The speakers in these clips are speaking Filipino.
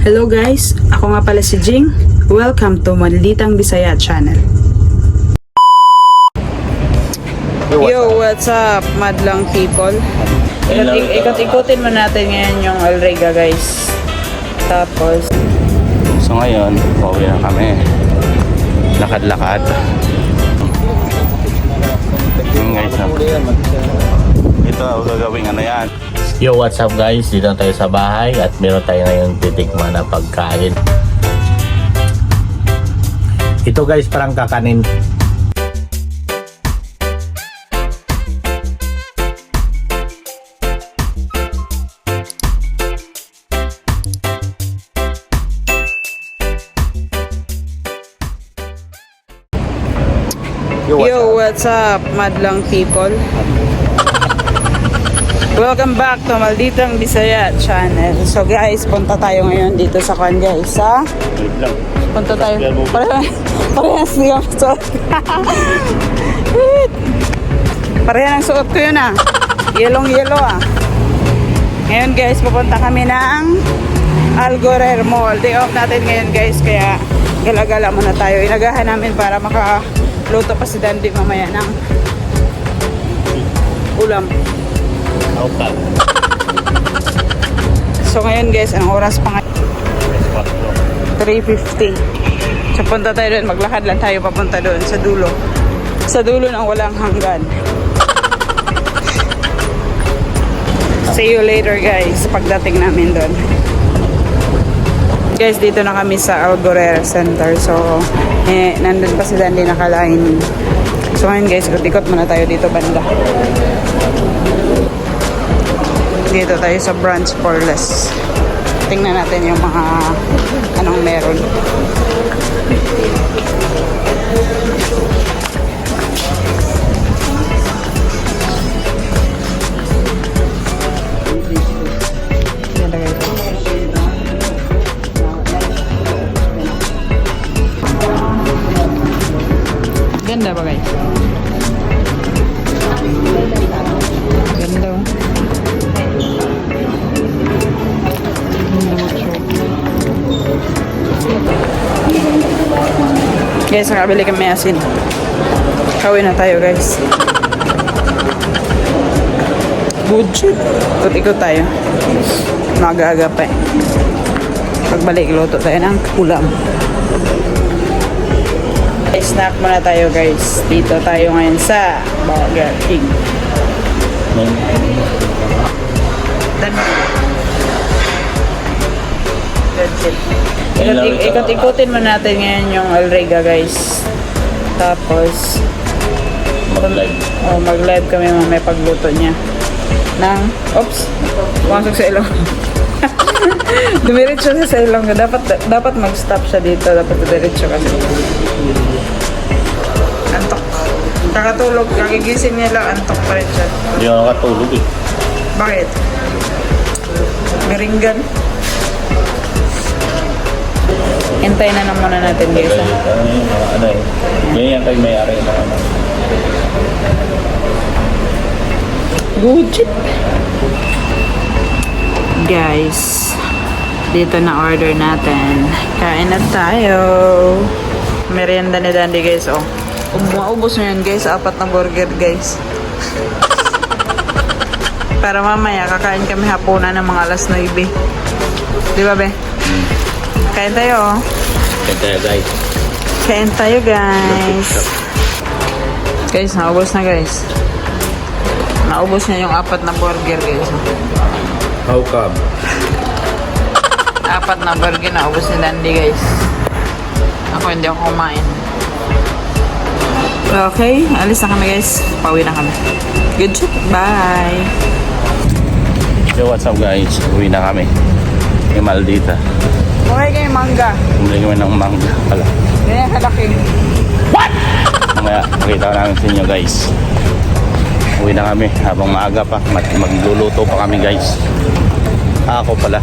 Hello guys, ako nga pala si Jing. Welcome to Malditang Bisaya channel. Yo, what's up, madlang people? Ikot-ikotin mo natin ngayon yung Alrega guys. Tapos so ngayon, pauwi na kami. Lakad-lakad. Guys, ito ang gagawin ano yan. Yo, what's up guys? Dito tayo sa bahay at meron tayo ngayon titikman na pagkain. Ito guys, parang kakanin. Yo, what's up, madlang people? Welcome back to Malditang Bisaya channel. So guys, punta tayo ngayon dito sa kan guys, ha? Punta tayo. Parehas niyo suot. Parehas ng suot ko yun, ah. Yellow ah. Ngayon guys, pupunta kami ng Algorer Mall. Day off natin ngayon guys, kaya gala-gala muna tayo. Inagahan namin para makaluto pa si Dandy mamaya ng ulam. Okay. So ngayon guys, ang oras pa ngayon 3:50. So punta tayo doon, maglakad lang tayo papunta doon sa dulo. Sa dulo ng walang hanggan. See you later guys, pagdating namin doon. Guys, dito na kami sa Algorer Center. So, nandun pa si Dandy nakalain. So ngayon guys, ikot muna tayo dito banda. Dito tayo sa branch for less. Tingnan natin yung mga anong meron. Ganda ba guys? Ganda oh. Guys, nakabili kami asin. Kawin na tayo guys. Good shit. Ikot tayo. Mag-aga pa eh. Pagbalik, luto tayo ng ulam. Snack muna tayo guys. Dito tayo ngayon sa Burger King. That's it. Ikot-ikotin mo natin ngayon yung Alrega guys. Tapos mag-live kami mamaya pagluto niya ng pumasok sa ilong. Dumiretso siya sa ilong. Dapat mag-stop siya dito. Dapat dumiretso kasi antok. Kakatulog, kagigising niya lang, antok pa rin siya. Hindi ako nakatulog eh. Bakit? Meringgan. Hintayin na muna natin guys. Ano eh. Yan kay may-ari na ano. Good shit. Guys, dito na order natin. Kain na tayo. Merienda ni Dandy guys, oh. Maubos na yan guys, 4 na burger guys. Para mamaya kakain kami hapunan ng mga alas 9. Di ba be? Kain tayo, oh. Kain tayo guys. Kain tayo guys. Guys, naubos na guys. Naubos niya yung 4 na burger guys. How come? 4 na burger naubos ni Dandy guys. Ako hindi ako kumain. Okay, alis na kami guys. Pauwi na kami. Good shit. Bye. So what's up guys? Uwi na kami. Yung Maldita. Okay kayo mangga. Bumili kami ng mangga pala. Ganyan kalaki. What? Mamaya makita ko namin sa inyo guys. Uwi na kami habang maaga pa. Magluluto pa kami guys. Ako pala.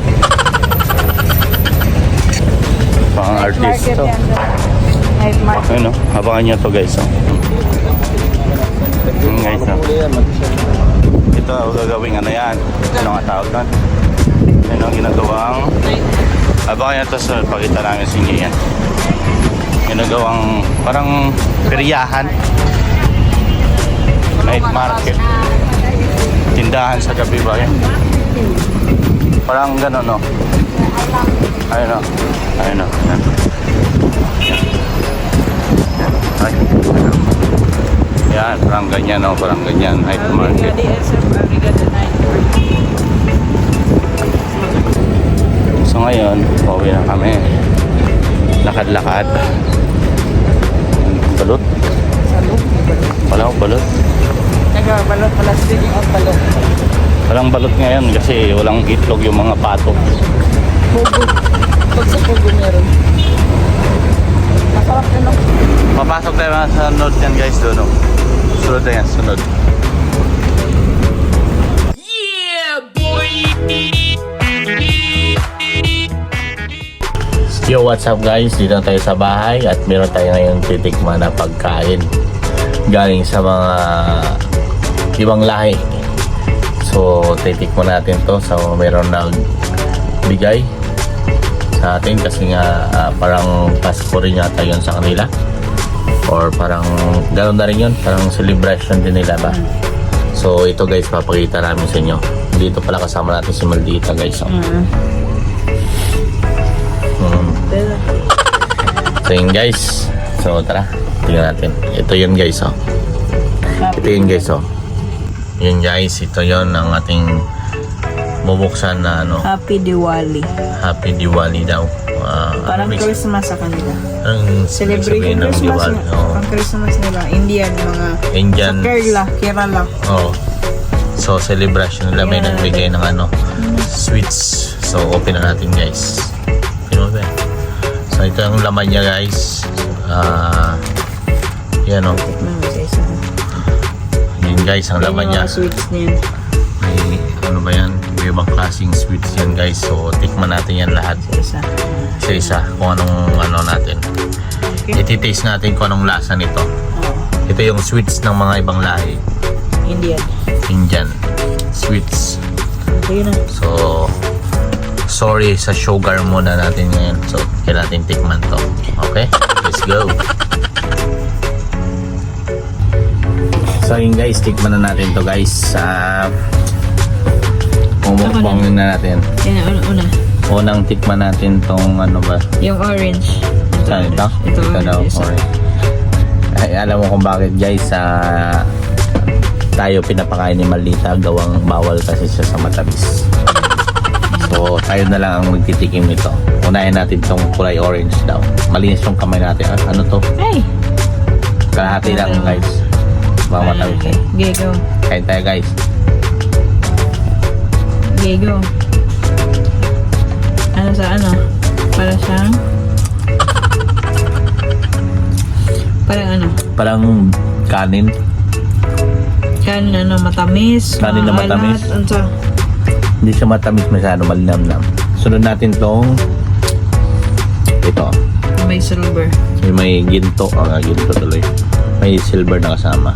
Pang artist to. Night market. Ayun o, abangan nyo to guys. Guys, Ito, gagawing ano yan. Ano nga tawag doon? Ano ang ginagawang... Baka yan ito sa pakita namin sa inyo yan. Ginagawang parang peryahan. Night market. Tindahan sa gabi ba yan? Parang gano'n, no? Ayun, no? Ayun, no? Yan. Ay, yan, parang ganyan, no? Parang ganyan, night market. So ngayon, pauwi na kami. Lakad-lakad. Balot? Wala akong balot. Nagbabalot pala din yung balot. Walang balot ngayon kasi walang itlog yung mga pato. Pugo. Pag sa pugo meron. Masarap yun no? Papasok tayo sa sunod yan guys doon. No? Sunod na yan, sunod. Yo, what's up guys? Dito na tayo sa bahay at meron tayo ngayon titikman na pagkain galing sa mga ibang lahi. So, titikman natin to. So, meron nang bigay sa atin kasi nga parang Pasko rin yata yun sa kanila. Or parang gano'n na rin yun. Parang celebration din nila ba? So, ito guys, papakita namin sa inyo. Dito pala kasama natin si Maldita guys. So, so yun guys. So, tara. Tingnan natin. Ito yun guys. Oh. Ito yun guys. Oh. Yun guys. Ito yun ang ating bubuksan na ano. Happy Diwali. Happy Diwali daw. Parang Christmas sa kanila. Ang Celebrating ng Christmas Diwali. na. Oh. Pang Christmas nila. Indian mga Indian. sa Kerala. Oh. So celebration nila may Yeah. nagbigay ng ano sweets. So open na natin guys. Tingnan mo ba? So ito ang laman niya guys. Yan o. Yun guys ang laman niya. Sweets niyan. May ano ba yan? May ibang klaseng sweets yan guys. So tikman natin yan lahat. Isa. Isa-isa kung anong ano natin. Okay. Iti-taste natin kung anong lasa nito. Oh. Ito yung sweets ng mga ibang lahi. Indian sweets. Okay na. So, sorry sa sugar muna natin ngayon. So, kailangan natin tikman to. Okay? Let's go. So, yun guys, tikman na natin to guys. Umukbangin na natin. Yan, una. Unang tikman natin tong ano ba? Yung orange. Saan ito? Ito daw, orange. orange. Ay, alam mo kung bakit guys, tayo pinapakain ni Maldita, gawang bawal kasi siya sa matamis. So, tayo na lang ang magtitikim nito. Unahin natin tong kulay orange daw. Malinis yung kamay natin. Ano to? Ay! Kalahati lang guys. Baka matamis eh. Gego. Kain tayo guys. Gego. Ano sa ano? Para siyang... Parang ano? Parang kanin. Kanin ano, matamis. Kanin na matamis. Maalat, ano sa... Hindi siya matamis masyado, malinamnam. Sunod natin tong ito. May silver. May ginto. Ginto tuloy. May silver na kasama.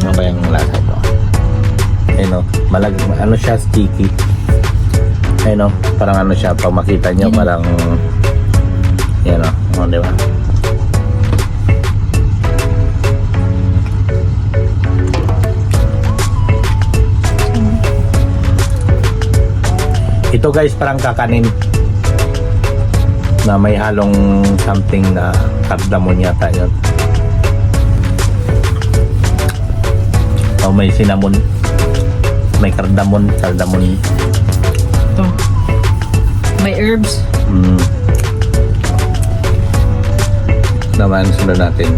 Ano ba yung lasa ito? Ayun o. Ano siya, sticky. Ayun o. Parang ano siya, pag makita nyo, parang yan o. O, di ba? Ito guys, parang kakanin na may halong something na cardamom yata yun. O may cinnamon. May cardamom. Ito. May herbs. Naman, sunod natin.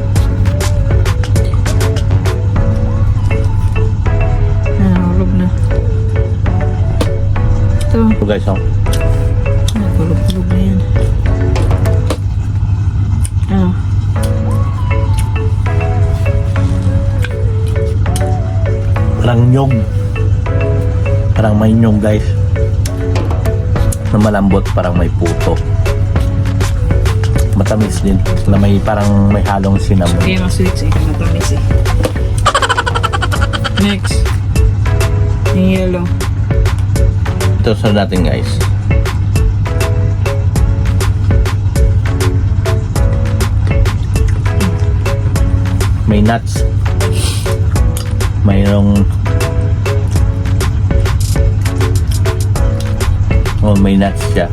Hulog na. Ito. Ito guys, oh. Hulog na yan. Parang nyog. Parang may nyog guys. Na malambot, parang may puto. Matamis din. Na may parang may halong cinnamon. Kaya mga sweets eh. Matamis eh. Next. Yung yellow. Ito sa natin guys. May nuts. Mayroong may nuts siya.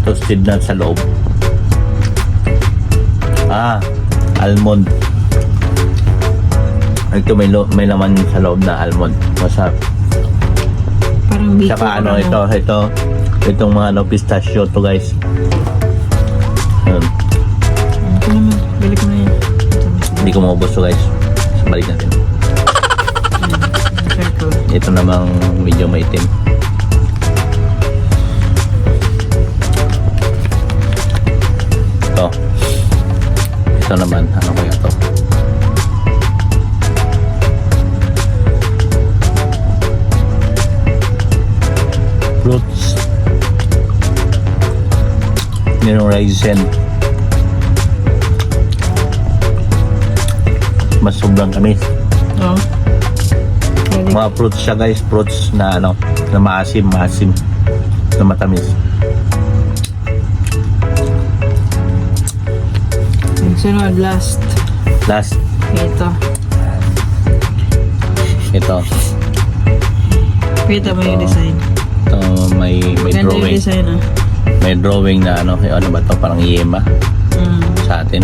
Toasted nuts sa loob. Almond. Ito may laman sa loob na almond. Masarap. Parang biko. Tsaka itong mga pistachio to guys. Yun. Ito naman. Balik mo yan. Hindi ko maubos to guys. So, balik natin. Circle. Ito namang medyo maitim. Ito naman, ano kaya to? Fruits. Merong raisin. Mas sobrang tamis. Oo. Mga fruits siya guys, fruits na na maasim, na matamis. Sunod, last. Ito. Kita mo yung design. Ito may Ganda yung drawing. design May drawing na ano ba to, parang yema sa atin.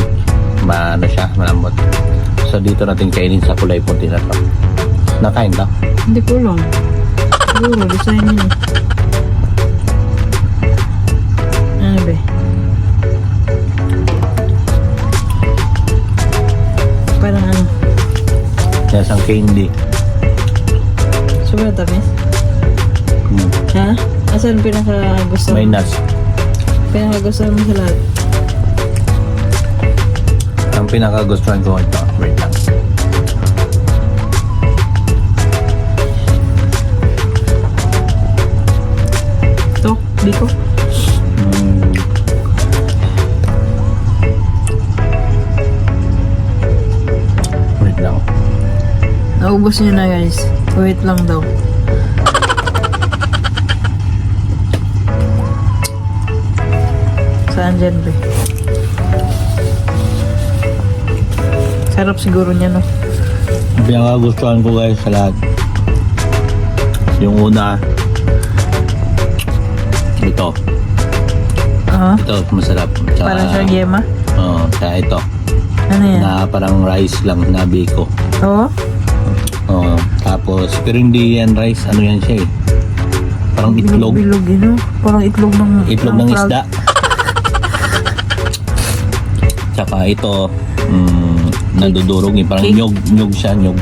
Siya, malambot. So dito natin kainin sa kulay puti na to. Nakain daw? Hindi ko lang. Siguro, design yun. Ano ba? Parang ano? Isang candy. Sobrang tamis. Ha? Asan pinaka-gusto mo? May nuts. Pinaka-gusto mo sa lahat? Ang pinakagustuhan ko ito. Wait lang. Ito? Biko? Wait lang. Naubos nyo na guys. Wait lang daw. Saan dyan ba? Sarap siguro niya no? Ang pinakagustuhan ko guys sa lahat. Yung una. Ito. Ito, masarap. Tsaka, Parang siyang yema? Oo, kaya ito. Ano yan? Na parang rice lang na biko. Oo? Oo, tapos, pero hindi yan rice, ano yan siya eh. Parang itlog. Bilog yun no? Parang itlog ng... Itlog ng frog. isda. Tsaka ito, nadudurog eh. Parang Cake? nyog siya, nyog.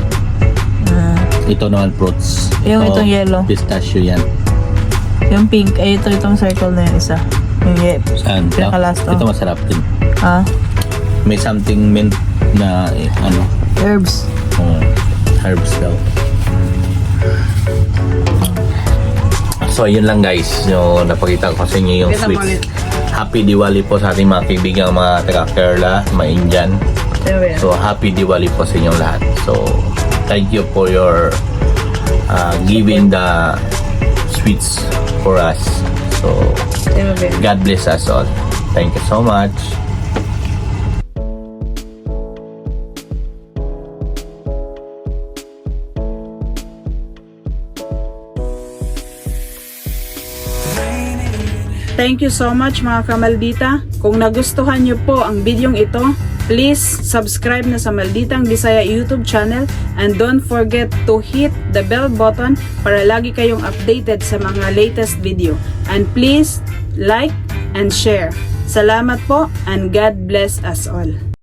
Ito naman fruits. Yung itong yellow. Pistachio yan. Yung pink, ay itong circle na yung isa. Yung Saan? pinaka-last, Ito masarap din. May something mint na herbs. Herbs daw. So ayun lang guys, yung napakita ko sa inyo yung Kita mo sweets. ulit. Happy Diwali po sa ating mga kaibigan, mga taga Kerala, mga Indian. So happy Diwali po sa inyong lahat. So thank you for your giving the sweets for us. So God bless us all. Thank you so much. Thank you so much mga kamaldita. Kung nagustuhan nyo po ang bidyong ito, please subscribe na sa Malditang Bisaya YouTube channel and don't forget to hit the bell button para lagi kayong updated sa mga latest video. And please like and share. Salamat po and God bless us all.